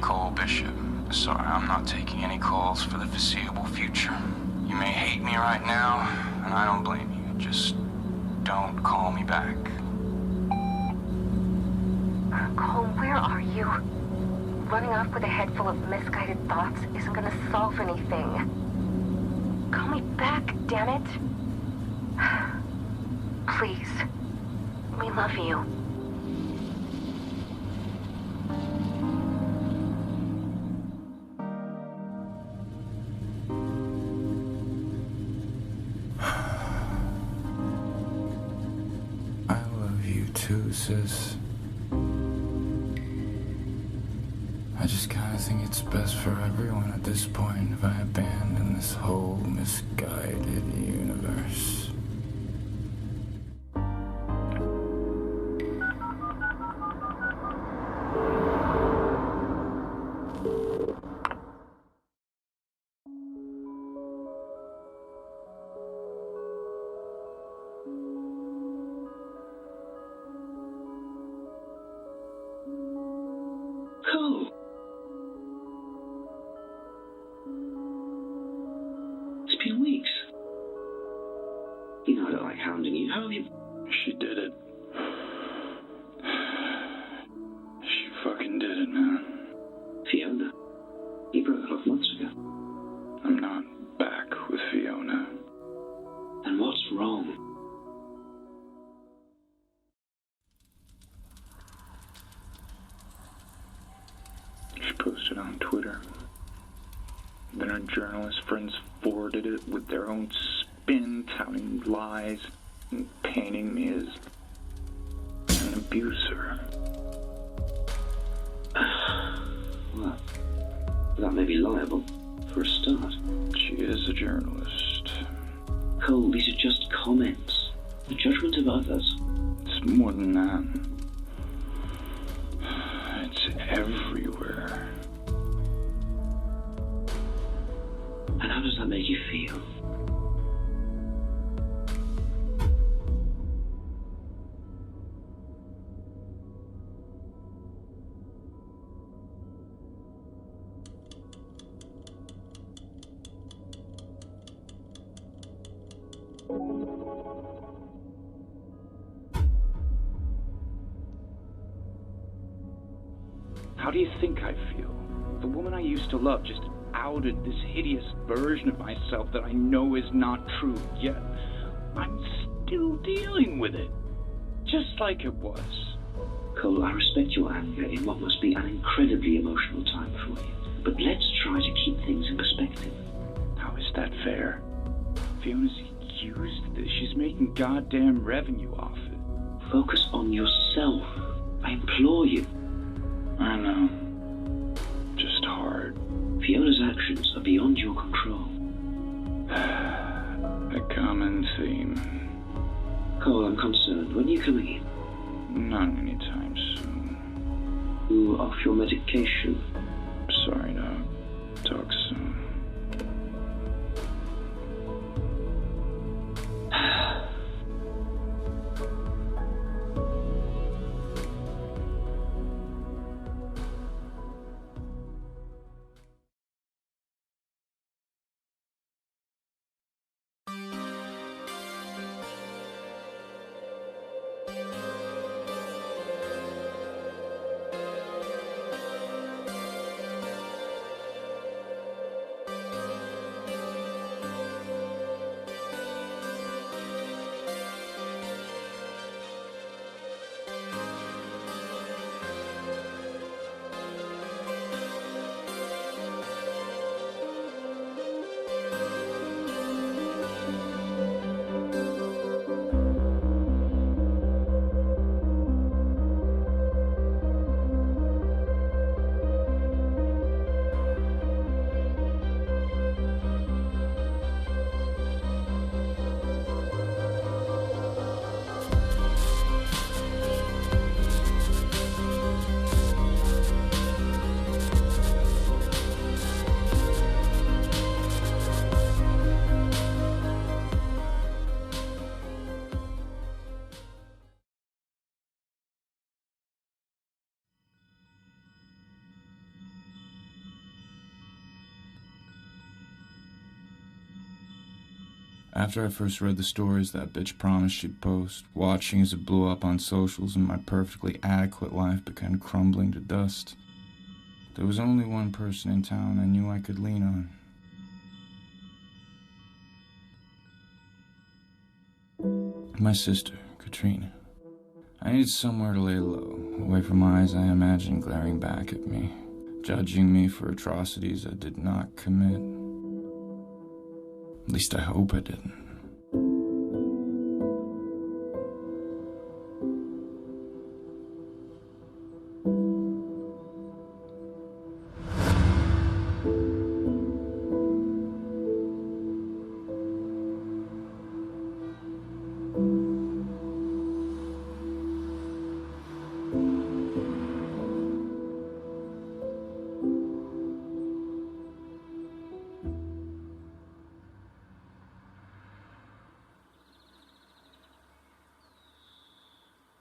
Cohle Bishop. Sorry, I'm not taking any calls for the foreseeable future. You may hate me right now, and I don't blame you. Just don't call me back. Cole, where are you? Running off with a head full of misguided thoughts isn't gonna solve anything. Call me back, damn it. Please. We love you. Too, sis. I just kinda think it's best for everyone at this point if I abandon this whole misguided universe. Cool. It's been weeks. You know I don't like hounding you. How have you... She did it. She fucking did it, man. Fiona? You broke off months ago. I'm not back with Fiona. And what's wrong? She posted on Twitter. Then her journalist friends forwarded it with their own spin, touting lies and painting me as an abuser. Well, that may be liable, for a start. She is a journalist. Cole, these are just comments. The judgment of others. It's more than that. It's everywhere. And how does that make you feel? How do you think I feel? The woman I used to love just outed this hideous version of myself that I know is not true, yet I'm still dealing with it, just like it was. Cole, I respect your anger in what must be an incredibly emotional time for you. But let's try to keep things in perspective. How is that fair? Fiona's used this. She's making goddamn revenue off it. Focus on yourself. I implore you. I know. Just hard. Fiona's actions are beyond your control. A common theme. Cole, I'm concerned. When are you coming in? Not anytime soon. You off your medication? Sorry, Doc. Talk soon. After I first read the stories that bitch promised she'd post, watching as it blew up on socials and my perfectly adequate life began crumbling to dust, there was only one person in town I knew I could lean on. My sister, Katrina. I needed somewhere to lay low, away from eyes I imagined glaring back at me, judging me for atrocities I did not commit. At least I hope I didn't.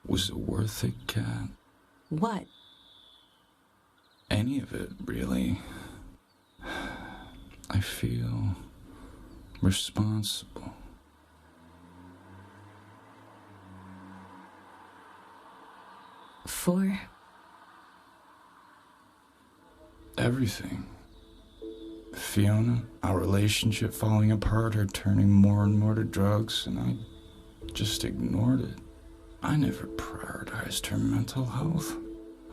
Was it worth it, Kat? What? Any of it, really. I feel responsible. For? Everything. Fiona, our relationship falling apart, her turning more and more to drugs, and I just ignored it. I never prioritized her mental health.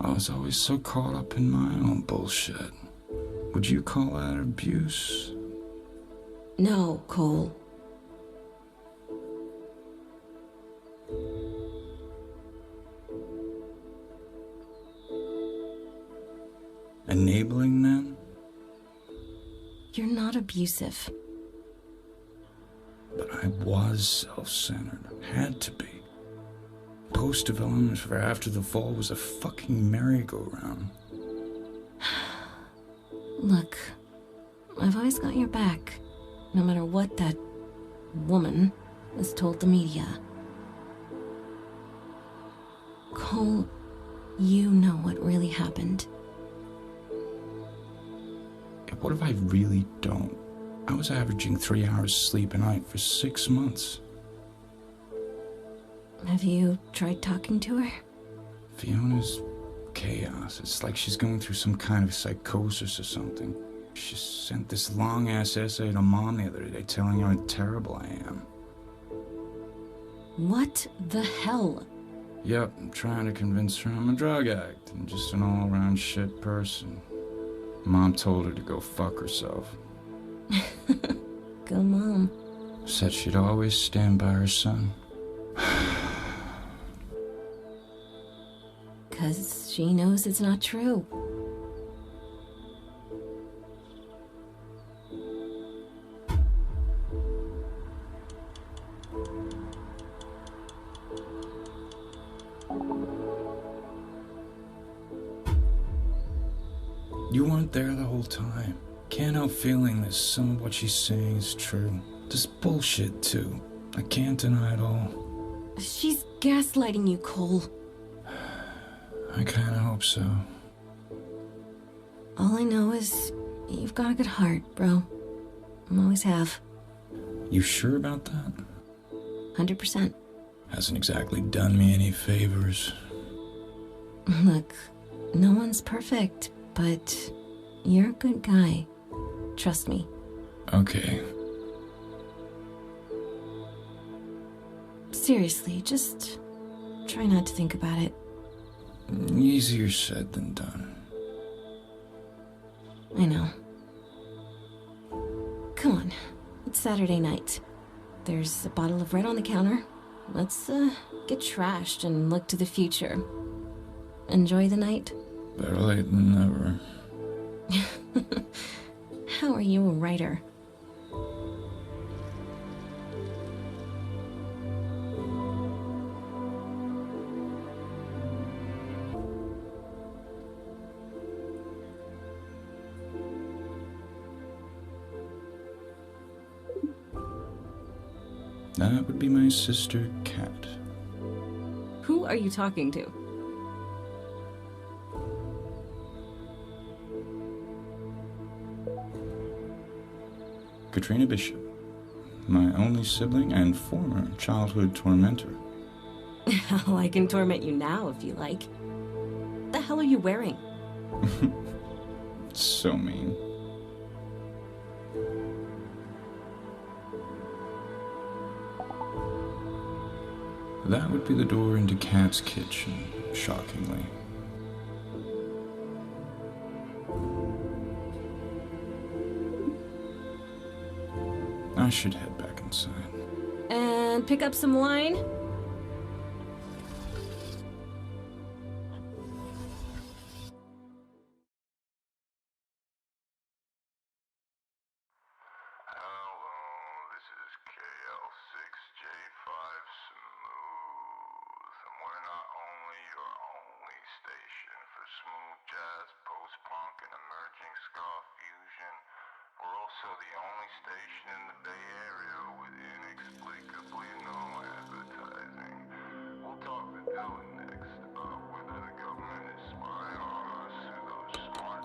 I was always so caught up in my own bullshit. Would you call that abuse? No, Cole. Enabling then? You're not abusive. But I was self-centered. Had to be. Post-development for after the fall was a fucking merry-go-round. Look, I've always got your back, no matter what that woman has told the media. Cole, you know what really happened. What if I really don't? I was averaging 3 hours sleep a night for 6 months. Have you tried talking to her? Fiona's chaos. It's like she's going through some kind of psychosis or something. She sent this long-ass essay to Mom the other day telling her how terrible I am. What the hell? Yep, I'm trying to convince her I'm a drug addict and just an all-around shit person. Mom told her to go fuck herself. Go Mom. Said she'd always stand by her son. 'Cause she knows it's not true. You weren't there the whole time. Can't help feeling that some of what she's saying is true. This bullshit, too. I can't deny it all. She's gaslighting you, Cole. I kinda hope so. All I know is you've got a good heart, bro. Always have. You sure about that? 100%. Hasn't exactly done me any favors. Look, no one's perfect, but you're a good guy. Trust me. Okay. Seriously, just try not to think about it. Easier said than done. I know. Come on, it's Saturday night. There's a bottle of red on the counter. Let's, get trashed and look to the future. Enjoy the night? Better late than never. How are you a writer? That would be my sister, Kat. Who are you talking to? Katrina Bishop. my only sibling and former childhood tormentor. Hell, I can torment you now if you like. What the hell are you wearing? So mean. That would be the door into Kat's kitchen, shockingly. I should head back inside. And pick up some wine?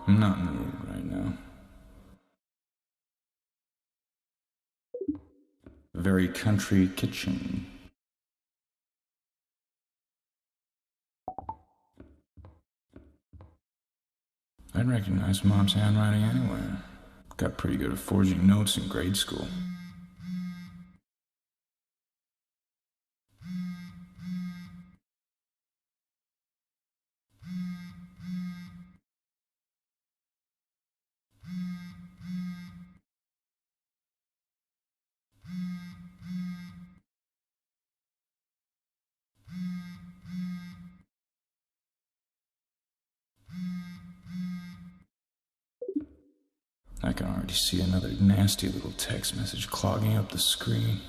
I'm not in the mood right now. Very country kitchen. I'd recognize Mom's handwriting anywhere. Got pretty good at forging notes in grade school. I can already see another nasty little text message clogging up the screen.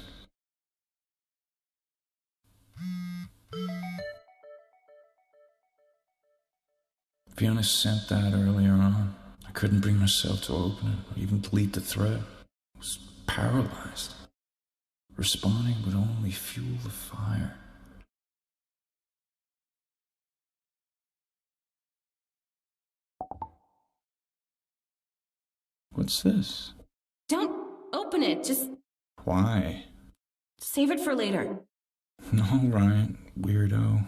Fiona sent that earlier on. I couldn't bring myself to open it or even delete the thread. I was paralyzed. Responding would only fuel the fire. What's this? Don't open it, just Why? save it for later. All right, weirdo.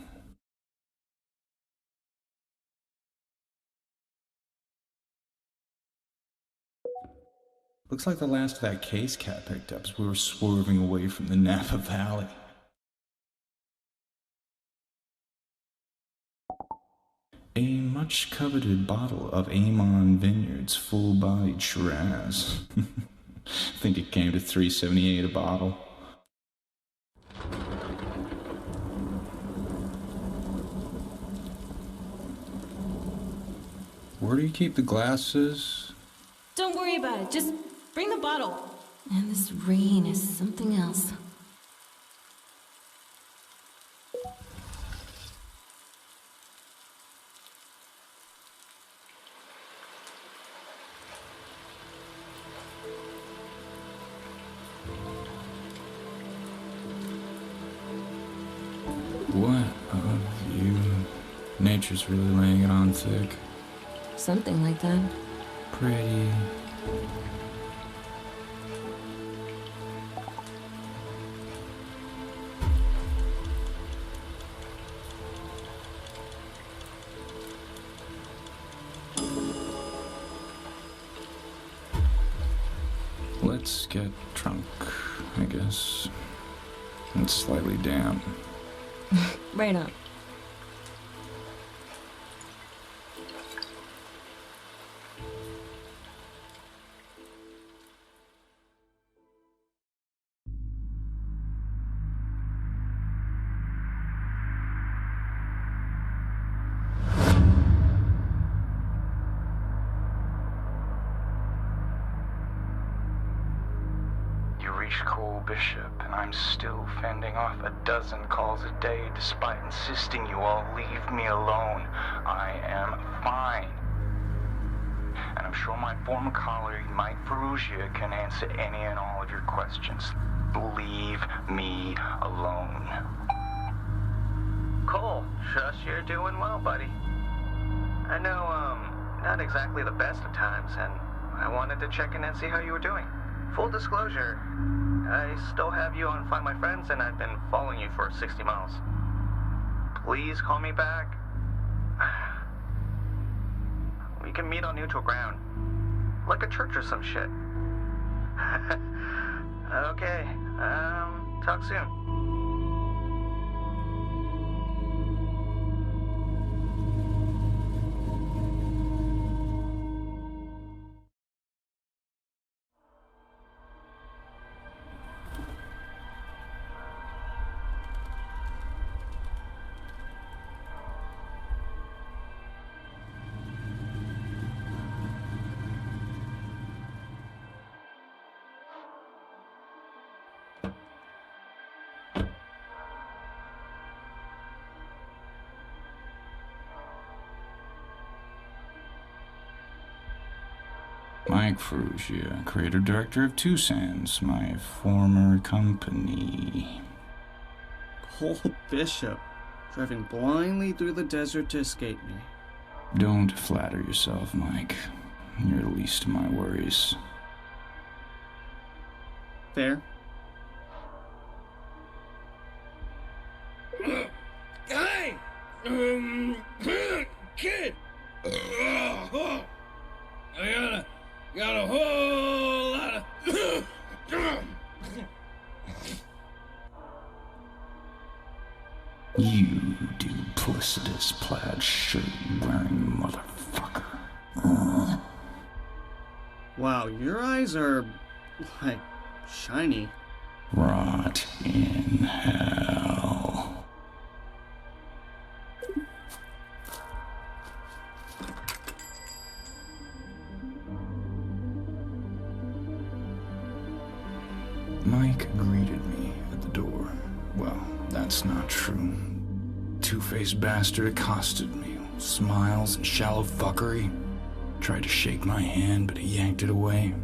Looks like the last of that case Cat picked up as we were swerving away from the Napa Valley. A much-coveted bottle of Amon Vineyards full-bodied Shiraz. Think it came to $3.78 a bottle. Where do you keep the glasses? Don't worry about it, just bring the bottle. And this rain is something else. What a view. Nature's really laying it on thick. Something like that. Pretty. Let's get drunk, I guess. It's slightly damp. Right on. Cohle Bishop, and I'm still fending off a dozen calls a day despite insisting you all leave me alone. I am fine. And I'm sure my former colleague Mike Ferrugia can answer any and all of your questions. Leave me alone. Cole, shush, you're doing well, buddy. I know, not exactly the best of times, and I wanted to check in and see how you were doing. Full disclosure, I still have you on Find My Friends, and I've been following you for 60 miles. Please call me back. We can meet on neutral ground. Like a church or some shit. Okay, talk soon. Mike Ferrugia, creator-director of Two Sands, my former company. Cohle Bishop, driving blindly through the desert to escape me. Don't flatter yourself, Mike. You're the least of my worries. Fair. Guy! Kid! I got a whole lot of... You duplicitous plaid shirt-wearing motherfucker. Wow, your eyes are, like, shiny. Rot in hell. Mike greeted me at the door. Well, that's not true. Two-faced bastard accosted me, smiles and shallow fuckery. Tried to shake my hand, but he yanked it away.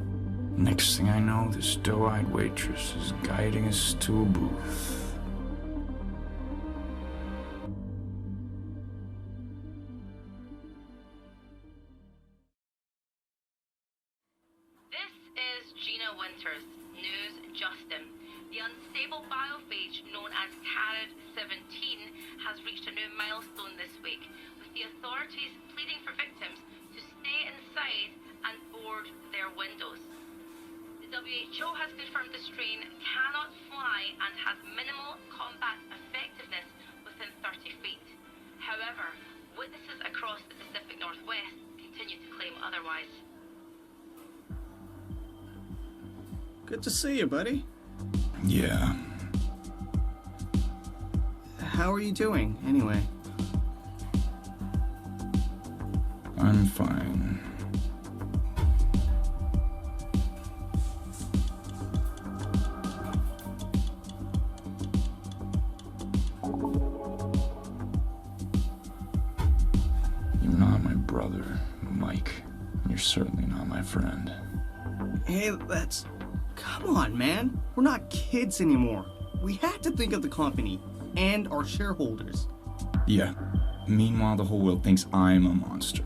Next thing I know, this doe-eyed waitress is guiding us to a booth. This is Gina Winters, News Justin. The unstable biophage known as gerät 17 has reached a new milestone this week, with the authorities pleading for victims to stay inside and board their windows. The WHO has confirmed the strain cannot fly and has minimal combat effectiveness within 30 feet. However, witnesses across the Pacific Northwest continue to claim otherwise. Good to see you, buddy. Yeah. How are you doing, anyway? I'm fine. You're not my brother, Mike. You're certainly not my friend. Hey, that's... Come on, man. We're not kids anymore. We have to think of the company and our shareholders. Yeah. Meanwhile, the whole world thinks I'm a monster.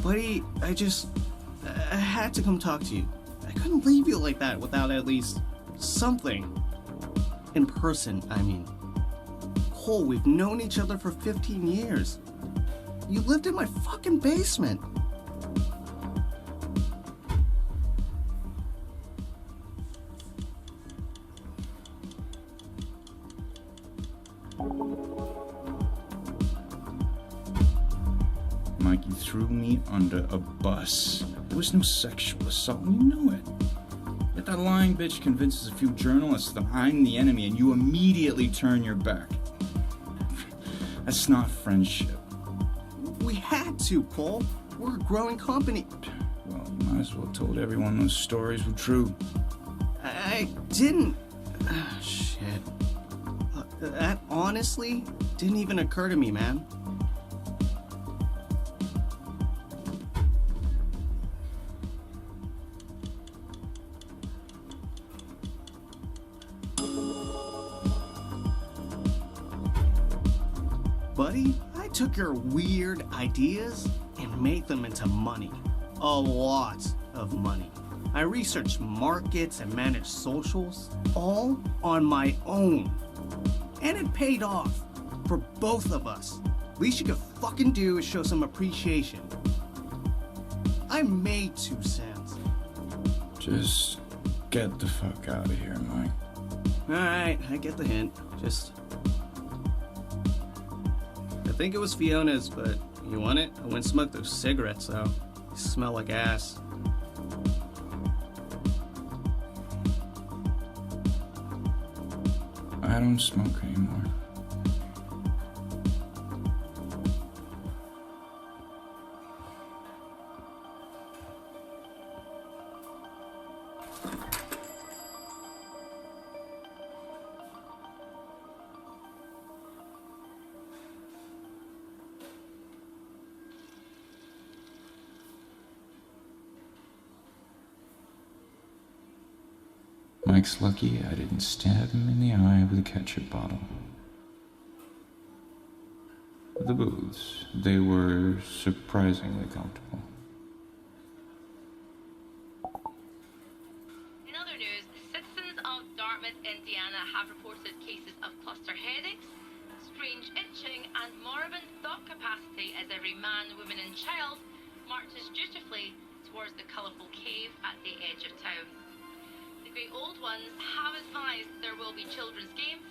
Buddy, I had to come talk to you. I couldn't leave you like that without at least something. In person, I mean. Cole, we've known each other for 15 years. You lived in my fucking basement. Mike, you threw me under a bus. There was no sexual assault, and you know it. Yet that lying bitch convinces a few journalists that I'm the enemy, and you immediately turn your back. That's not friendship. We had to, Cole. We're a growing company. Well, you might as well have told everyone those stories were true. I didn't... shit. That honestly didn't even occur to me, man. buddy. I took your weird ideas and made them into money. A lot of money. I researched markets and managed socials, all on my own. And it paid off for both of us. Least you could fucking do is show some appreciation. I made 2 cents. Just get the fuck out of here, Mike. Alright, I get the hint. I think it was Fiona's, but you want it? I went and smoked those cigarettes, though. They smell like ass. I don't smoke anymore. Mike's lucky I didn't stab him in the eye with a ketchup bottle. The booths, they were surprisingly comfortable. In other news, citizens of Dartmouth, Indiana have reported cases of cluster headaches, strange itching, and moribund thought capacity as every man, woman, and child marches dutifully towards the colourful cave at the edge of town. The great old ones have advised there will be children's games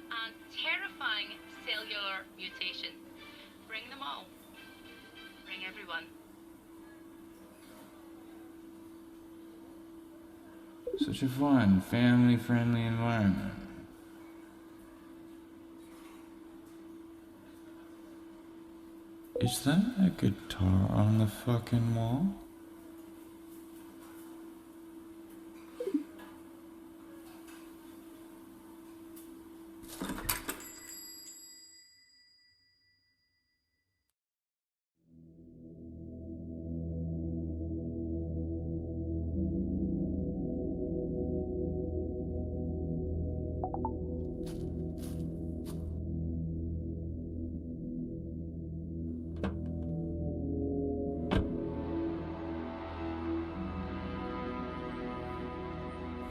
and terrifying cellular mutation. Bring them all. Bring everyone. Such a fun, family-friendly environment. Is that a guitar on the fucking wall?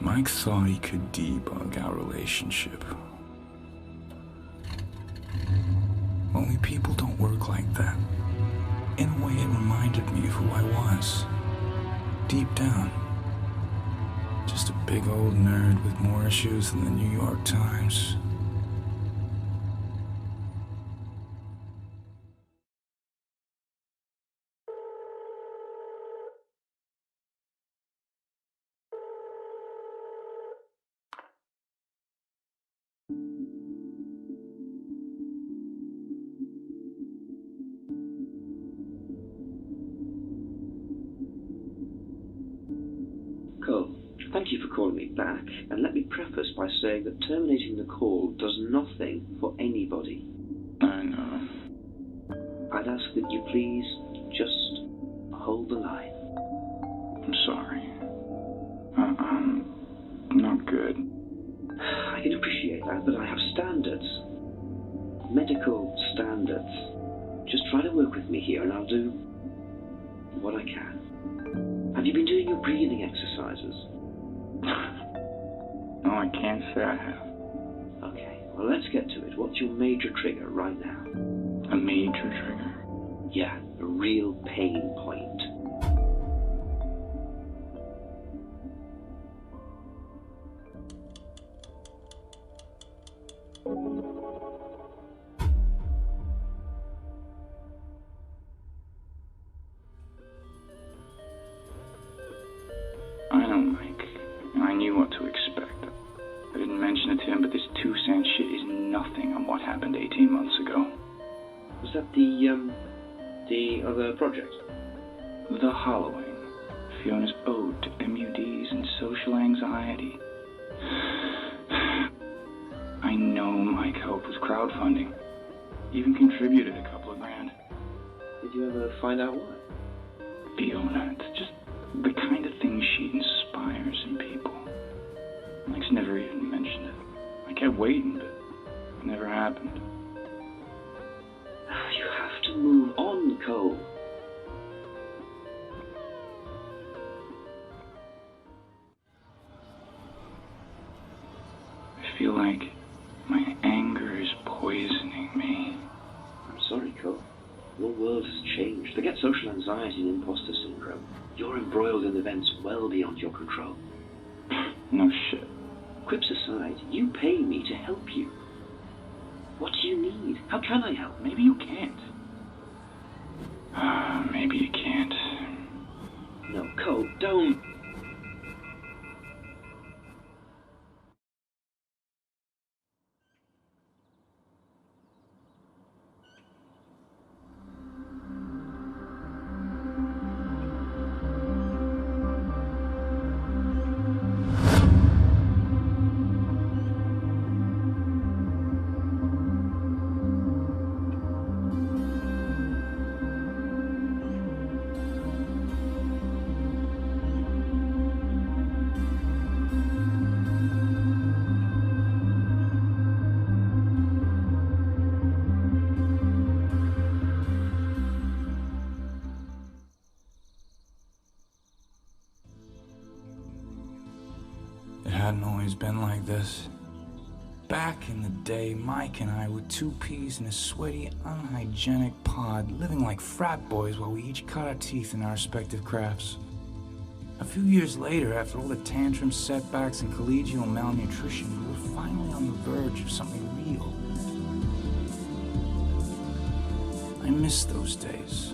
Mike thought he could debug our relationship. Only people don't work like that. In a way, it reminded me of who I was. Deep down. Just a big old nerd with more issues than the New York Times. Cole, thank you for calling me back, and let me preface by saying that terminating the call does nothing for anybody. I know. I'd ask that you please just hold the line. I'm sorry. I'm not good. I can appreciate that, but I have standards. Medical standards. Just try to work with me here, and I'll do what I can. Have you been doing your breathing exercises? No, I can't say I have. Okay, well, let's get to it. What's your major trigger right now? A major trigger? Yeah, a real pain point. I know, Mike. And I knew what to expect. I didn't mention it to him, but this 2 cent shit is nothing on what happened 18 months ago. Was that the other project? The Hollowing. Fiona's ode to MUDs and social anxiety. I know Mike helped with crowdfunding. Even contributed a couple of grand. Did you ever find out why? Fiona, it's just the kind of thing she inspires in people. Mike's never even mentioned it. I kept waiting, but it never happened. Cole. I feel like my anger is poisoning me. I'm sorry, Cole. Your world has changed. Forget social anxiety and imposter syndrome. You're embroiled in events well beyond your control. No shit. Quips aside, you pay me to help you. What do you need? How can I help? Maybe you can't. Maybe you can't. No, Cole, don't. It hadn't always been like this. Back in the day, Mike and I were two peas in a sweaty, unhygienic pod, living like frat boys while we each cut our teeth in our respective crafts. A few years later, after all the tantrums, setbacks, and collegial malnutrition, we were finally on the verge of something real. I miss those days.